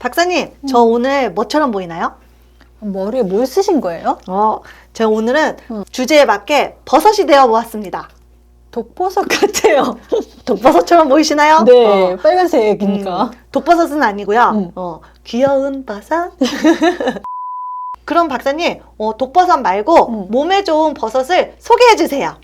박사님, 저 오늘 뭐처럼 보이나요? 머리에 뭘 쓰신 거예요? 제가 오늘은 주제에 맞게 버섯이 되어 보았습니다. 독버섯 같아요. 독버섯처럼 보이시나요? 네, 빨간색이니까. 독버섯은 아니고요. 귀여운 버섯. 그럼 박사님, 독버섯 말고 몸에 좋은 버섯을 소개해 주세요.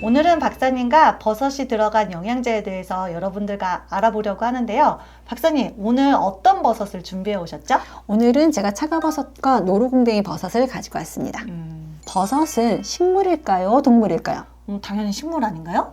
오늘은 박사님과 버섯이 들어간 영양제에 대해서 여러분들과 알아보려고 하는데요. 박사님, 오늘 어떤 버섯을 준비해 오셨죠? 오늘은 제가 차가버섯과 노루궁뎅이 버섯을 가지고 왔습니다. 버섯은 식물일까요? 동물일까요? 당연히 식물 아닌가요?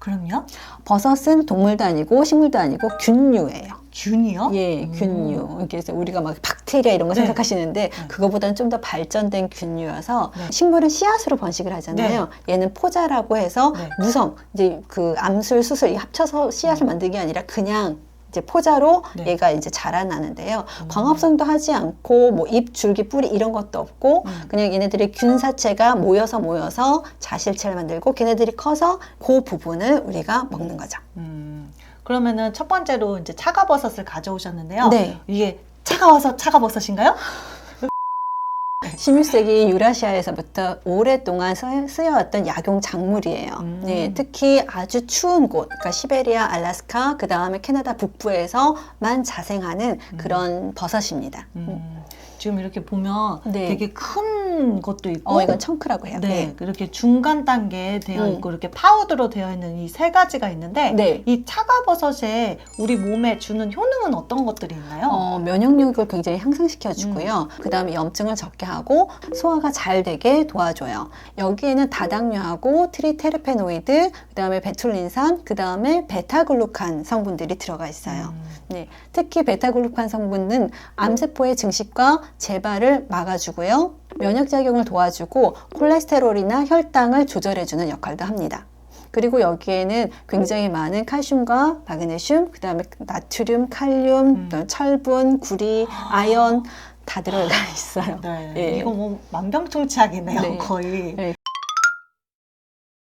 그럼요? 버섯은 동물도 아니고 식물도 아니고 균류예요. 균이요? 예, 균류. 그래서 우리가 막 박테리아 이런 거 네. 생각하시는데 그거보다는 좀 더 발전된 균류여서 식물은 씨앗으로 번식을 하잖아요. 얘는 포자라고 해서 무성, 이제 그 암술, 수술 합쳐서 씨앗을 만든 게 아니라 그냥 이제 포자로 얘가 이제 자라나는데요. 광합성도 하지 않고 뭐 잎, 줄기, 뿌리 이런 것도 없고 그냥 얘네들의 균사체가 모여서 자실체를 만들고 걔네들이 커서 그 부분을 우리가 먹는 거죠. 그러면은 첫 번째로 이제 차가버섯을 가져오셨는데요. 네. 이게 차가워서 차가버섯인가요? 16세기 유라시아에서부터 오랫동안 쓰여왔던 약용 작물이에요. 네, 특히 아주 추운 곳, 그러니까 시베리아, 알래스카, 그 다음에 캐나다 북부에서만 자생하는 그런 버섯입니다. 지금 이렇게 보면 네. 되게 큰 것도 있고 이건 청크라고 해요. 네, 이렇게 중간 단계에 되어 있고 이렇게 파우더로 되어 있는 이 세 가지가 있는데 네. 이 차가버섯에 우리 몸에 주는 효능은 어떤 것들이 있나요? 면역력을 굉장히 향상시켜 주고요. 그 다음에 염증을 적게 하고 소화가 잘 되게 도와줘요. 여기에는 다당류하고 트리테르페노이드, 그 다음에 베툴린산, 그 다음에 베타글루칸 성분들이 들어가 있어요. 네, 특히 베타글루칸 성분은 암세포의 증식과 재발을 막아주고요. 면역작용을 도와주고 콜레스테롤이나 혈당을 조절해주는 역할도 합니다. 그리고 여기에는 굉장히 많은 칼슘과 마그네슘, 그 다음에 나트륨, 칼륨, 철분, 구리, 아연 다 들어가 있어요. 네, 예. 이거 뭐 만병통치약이네요, 네. 거의. 네.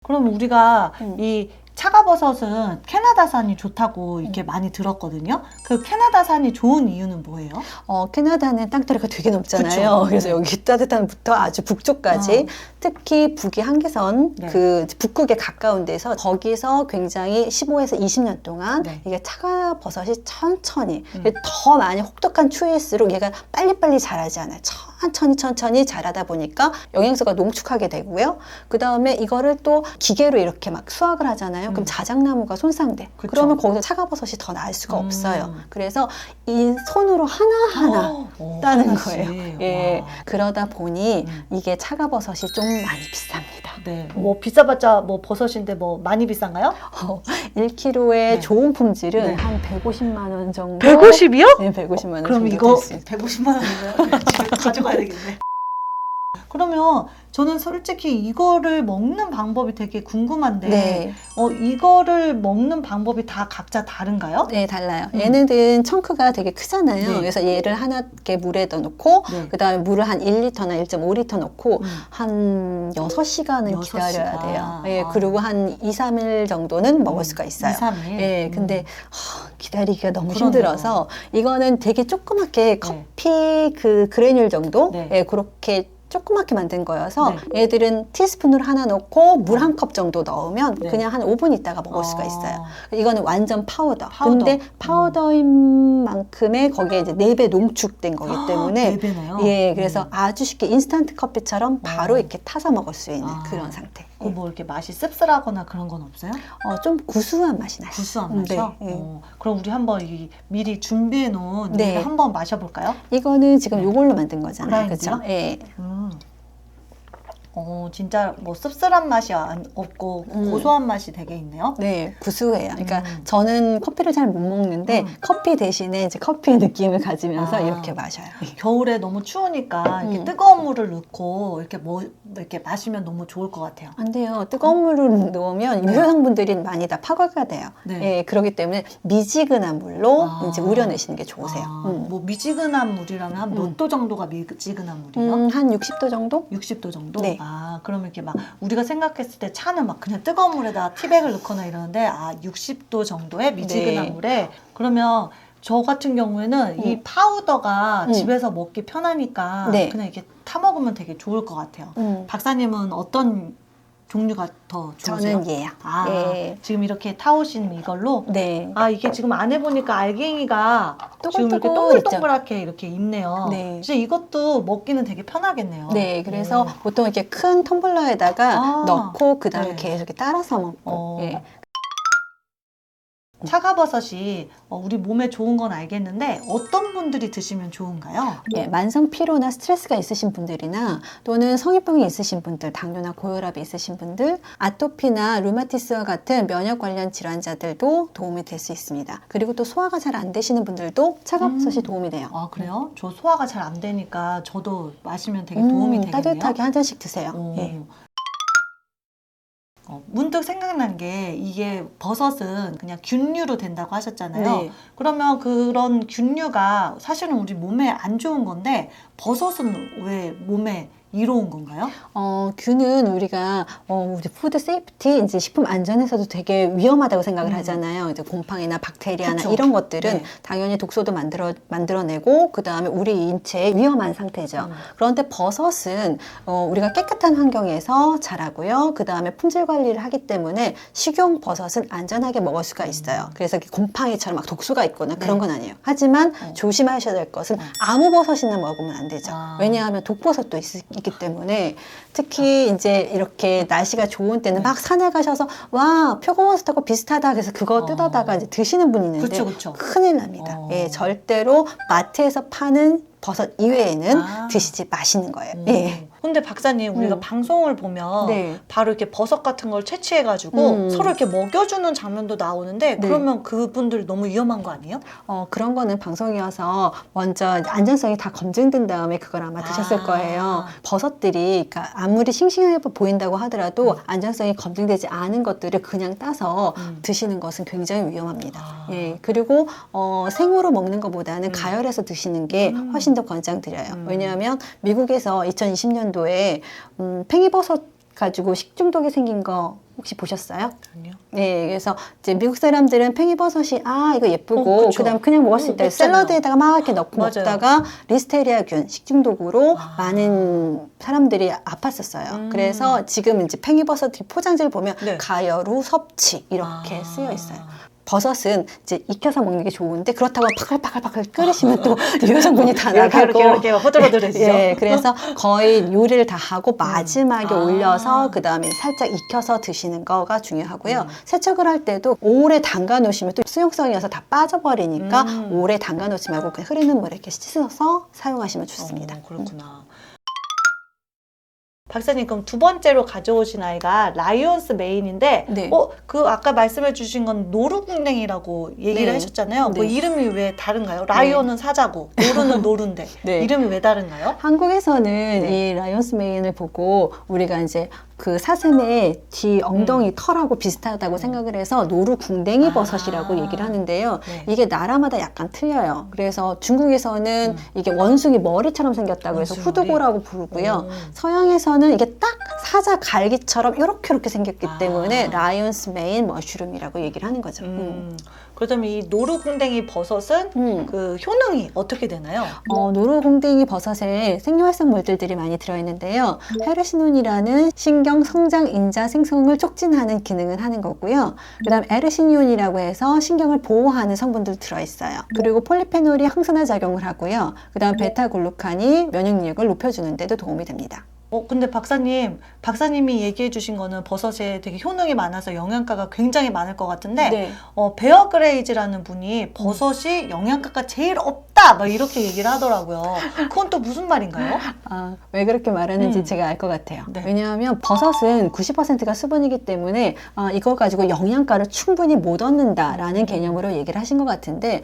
그럼 우리가 이 차가버섯은 캐나다산이 좋다고 이렇게 많이 들었거든요. 그 캐나다산이 좋은 이유는 뭐예요? 캐나다는 땅덩어리가 되게 높잖아요. 그쵸. 그래서 여기 따뜻한부터 아주 북쪽까지 특히 북위 한계선 그 북극에 가까운 데서 거기서 굉장히 15에서 20년 동안 이게 차가버섯이 천천히 더 많이 혹독한 추위일수록 얘가 빨리빨리 자라지 않아요. 천천히 자라다 보니까 영양소가 농축하게 되고요. 그 다음에 이거를 또 기계로 이렇게 막 수확을 하잖아요. 그럼 자작나무가 손상돼. 그쵸. 그러면 거기서 차가버섯이 더 나을 수가 없어요. 그래서 이 손으로 하나하나 따는 거예요. 예. 그러다 보니 이게 차가버섯이 좀 많이 비쌉니다. 네. 뭐 비싸봤자 뭐 버섯인데 뭐 많이 비싼가요? 1kg의 좋은 품질은 한 150만 원 정도. 150이요? 네, 150만 원 그럼 정도 이거 될 수 있어요. 150만 원이면 집에 가져가야 되겠네. 그러면 저는 솔직히 이거를 먹는 방법이 되게 궁금한데 이거를 먹는 방법이 다 각자 다른가요? 네, 달라요. 얘네들은 청크가 되게 크잖아요. 그래서 얘를 하나 이렇게 물에 넣어놓고 그 다음에 물을 한 1리터나 1.5리터 넣고 한 6시간은 기다려야 돼요. 예, 그리고 한 2, 3일 정도는 먹을 수가 있어요. 2, 3일? 예, 근데 기다리기가 너무 힘들어서 이거는 되게 조그맣게 커피 그 그래뉼 정도? 예, 그렇게 조그맣게 만든 거여서 얘들은 티스푼으로 하나 넣고 물 한 컵 정도 넣으면 그냥 한 5분 있다가 먹을 수가 있어요. 이거는 완전 파우더. 근데 파우더인 만큼의 거기에 이제 4배 농축된 거기 때문에 4배나요? 예, 그래서 아주 쉽게 인스턴트 커피처럼 바로 이렇게 타서 먹을 수 있는 그런 상태. 뭐 이렇게 맛이 씁쓸하거나 그런 건 없어요? 좀 구수한 맛이 나요. 구수한 맛이요? 그럼 우리 한번 미리 준비해 놓은 이걸 한번 마셔볼까요? 이거는 지금 요걸로 만든 거잖아요. 그라인드요? 그렇죠? 예. 진짜 뭐 씁쓸한 맛이 없고 고소한 맛이 되게 있네요. 네, 구수해요. 그러니까 저는 커피를 잘 못 먹는데 커피 대신에 이제 커피의 느낌을 가지면서 이렇게 마셔요. 겨울에 너무 추우니까 이렇게 뜨거운 물을 넣고 이렇게 마시면 너무 좋을 것 같아요. 안 돼요. 뜨거운 물을 넣으면 유효 성분들이 많이 다 파괴가 돼요. 예, 그렇기 때문에 미지근한 물로 이제 우려내시는 게 좋으세요. 뭐 미지근한 물이라면 한 몇 도 정도가 미지근한 물이에요? 한 60도 정도? 60도 정도? 네. 아, 그러면 이렇게 막 우리가 생각했을 때 차는 막 그냥 뜨거운 물에다 티백을 넣거나 이러는데 60도 정도의 미지근한 네. 물에 그러면 저 같은 경우에는 이 파우더가 집에서 먹기 편하니까 네. 그냥 이렇게 타 먹으면 되게 좋을 것 같아요. 박사님은 어떤 종류가 더 좋으세요? 저는 얘요. 아, 예. 지금 이렇게 타오신 이걸로? 네. 아, 이게 지금 안에 보니까 알갱이가 지금 이렇게 또글또글 있죠. 동글동글하게 이렇게 있네요. 네. 진짜 이것도 먹기는 되게 편하겠네요. 네, 그래서 보통 이렇게 큰 텀블러에다가 넣고 그 다음에 네. 계속 이렇게 따라서 먹고. 예. 차가버섯이 우리 몸에 좋은 건 알겠는데 어떤 분들이 드시면 좋은가요? 예, 만성 피로나 스트레스가 있으신 분들이나 또는 성인병이 있으신 분들, 당뇨나 고혈압이 있으신 분들, 아토피나 류마티스와 같은 면역 관련 질환자들도 도움이 될 수 있습니다. 그리고 또 소화가 잘 안 되시는 분들도 차가버섯이 도움이 돼요. 아, 그래요? 저 소화가 잘 안 되니까 저도 마시면 되게 도움이 되겠네요. 따뜻하게 한 잔씩 드세요. 예. 문득 생각난 게 이게 버섯은 그냥 균류로 된다고 하셨잖아요. 네. 그러면 그런 균류가 사실은 우리 몸에 안 좋은 건데 버섯은 왜 몸에 이로운 건가요? 균은 우리가 우리 푸드 세이프티, 이제 식품 안전에서도 되게 위험하다고 생각을 하잖아요. 이제 곰팡이나 박테리아나 그쵸. 이런 것들은 네. 당연히 독소도 만들어내고 그 다음에 우리 인체에 위험한 상태죠. 그런데 버섯은 우리가 깨끗한 환경에서 자라고요. 그 다음에 품질 관리를 하기 때문에 식용 버섯은 안전하게 먹을 수가 있어요. 그래서 이렇게 곰팡이처럼 막 독소가 있거나 그런 건 아니에요. 하지만 조심하셔야 될 것은 아무 버섯이나 먹으면 안 되죠. 왜냐하면 독버섯도 있기 때문에 특히 이제 이렇게 날씨가 좋은 때는 막 산에 가셔서 와 표고버섯하고 비슷하다 그래서 그거 뜯어다가 이제 드시는 분이 있는데 그쵸. 큰일 납니다. 예, 절대로 마트에서 파는 버섯 이외에는 드시지 마시는 거예요. 예. 근데 박사님 우리가 방송을 보면 네. 바로 이렇게 버섯 같은 걸 채취해가지고 서로 이렇게 먹여주는 장면도 나오는데 그러면 그분들 너무 위험한 거 아니에요? 그런 거는 방송이어서 먼저 안전성이 다 검증된 다음에 그걸 아마 드셨을 거예요. 버섯들이 그러니까 아무리 싱싱해 보인다고 하더라도 안전성이 검증되지 않은 것들을 그냥 따서 드시는 것은 굉장히 위험합니다. 예. 그리고 생으로 먹는 것보다는 가열해서 드시는 게 훨씬 더 권장드려요. 왜냐하면 미국에서 2020년도에 팽이버섯 가지고 식중독이 생긴 거 혹시 보셨어요? 아니요. 네, 그래서 이제 미국 사람들은 팽이버섯이 이거 예쁘고 그쵸. 그다음 그냥 먹을 수 있다. 맵잖아요. 샐러드에다가 막 이렇게 넣고 맞아요. 먹다가 리스테리아균 식중독으로 많은 사람들이 아팠었어요. 그래서 지금 이제 팽이버섯 포장지를 보면 네. 가열 후 섭취 이렇게 쓰여 있어요. 버섯은 이제 익혀서 먹는 게 좋은데 그렇다고 파글파글 끓이시면 또 유효성분이 다 나가고 이렇게 허들허들해지죠. 예, 그래서 거의 요리를 다 하고 마지막에 올려서 그 다음에 살짝 익혀서 드시는 거가 중요하고요. 세척을 할 때도 오래 담가 놓으시면 또 수용성이어서 다 빠져버리니까 오래 담가 놓지 말고 그냥 흐르는 물에 이렇게 씻어서 사용하시면 좋습니다. 그렇구나. 박사님 그럼 두 번째로 가져오신 아이가 라이온스 메인인데 네. 그 아까 말씀해 주신 건 노루궁뎅이라고 얘기를 네. 하셨잖아요. 뭐 네. 이름이 왜 다른가요? 라이온은 사자고 노루는 노루인데 네. 이름이 왜 다른가요? 한국에서는 이 라이온스 메인을 보고 우리가 이제 그 사슴의 뒤 엉덩이 털하고 비슷하다고 생각을 해서 노루궁뎅이 버섯이라고 얘기를 하는데요. 네. 이게 나라마다 약간 틀려요. 그래서 중국에서는 이게 원숭이 머리처럼 생겼다고 해서 원숭이 후두고라고 부르고요. 서양에서는 이게 딱 사자 갈기처럼 이렇게 생겼기 때문에 라이온스 메인 머쉬룸이라고 얘기를 하는 거죠. 그렇다면 이 노루궁뎅이 버섯은 그 효능이 어떻게 되나요? 노루궁뎅이 버섯에 생리활성 물질들이 많이 들어있는데요. 헤르시논이라는 신경 성장 인자 생성을 촉진하는 기능을 하는 거고요. 그 다음 에르시니온이라고 해서 신경을 보호하는 성분들 들어있어요. 그리고 폴리페놀이 항산화 작용을 하고요. 그 다음 베타글루칸이 면역력을 높여주는 데도 도움이 됩니다. 근데 박사님이 얘기해 주신 거는 버섯에 되게 효능이 많아서 영양가가 굉장히 많을 것 같은데, 네. 베어 그레이즈라는 분이 버섯이 영양가가 제일 없다! 막 이렇게 얘기를 하더라고요. 그건 또 무슨 말인가요? 왜 그렇게 말하는지 제가 알 것 같아요. 네. 왜냐하면 버섯은 90%가 수분이기 때문에 이걸 가지고 영양가를 충분히 못 얻는다라는 개념으로 얘기를 하신 것 같은데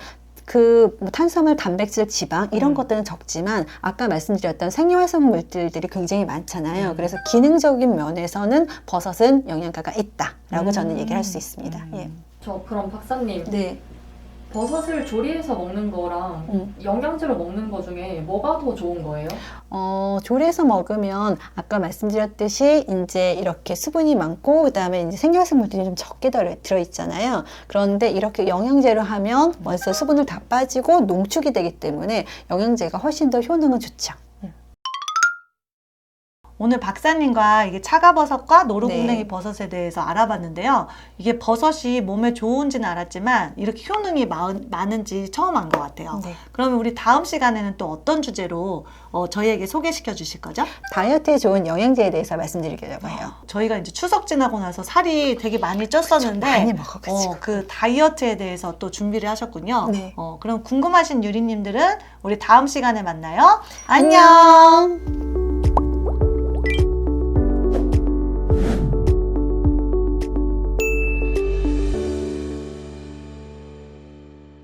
뭐 탄수화물, 단백질, 지방 이런 것들은 적지만 아까 말씀드렸던 생리활성 물질들이 굉장히 많잖아요. 그래서 기능적인 면에서는 버섯은 영양가가 있다라고 저는 얘기를 할 수 있습니다. 예. 저 그럼 박사님 네. 버섯을 조리해서 먹는 거랑 영양제로 먹는 거 중에 뭐가 더 좋은 거예요? 조리해서 먹으면 아까 말씀드렸듯이 이제 이렇게 수분이 많고 그다음에 이제 생활성분들이 좀 적게 들어있잖아요. 그런데 이렇게 영양제로 하면 벌써 수분을 다 빠지고 농축이 되기 때문에 영양제가 훨씬 더 효능은 좋죠. 오늘 박사님과 이게 차가버섯과 노루궁뎅이 네. 버섯에 대해서 알아봤는데요. 이게 버섯이 몸에 좋은지는 알았지만 이렇게 효능이 많은지 처음 안 것 같아요. 네. 그러면 우리 다음 시간에는 또 어떤 주제로 저희에게 소개시켜 주실 거죠? 다이어트에 좋은 영양제에 대해서 말씀드리려고 해요. 저희가 이제 추석 지나고 나서 살이 되게 많이 쪘었는데 많이 먹어가지고. 그 다이어트에 대해서 또 준비를 하셨군요. 네. 그럼 궁금하신 유리님들은 우리 다음 시간에 만나요. 안녕! 안녕.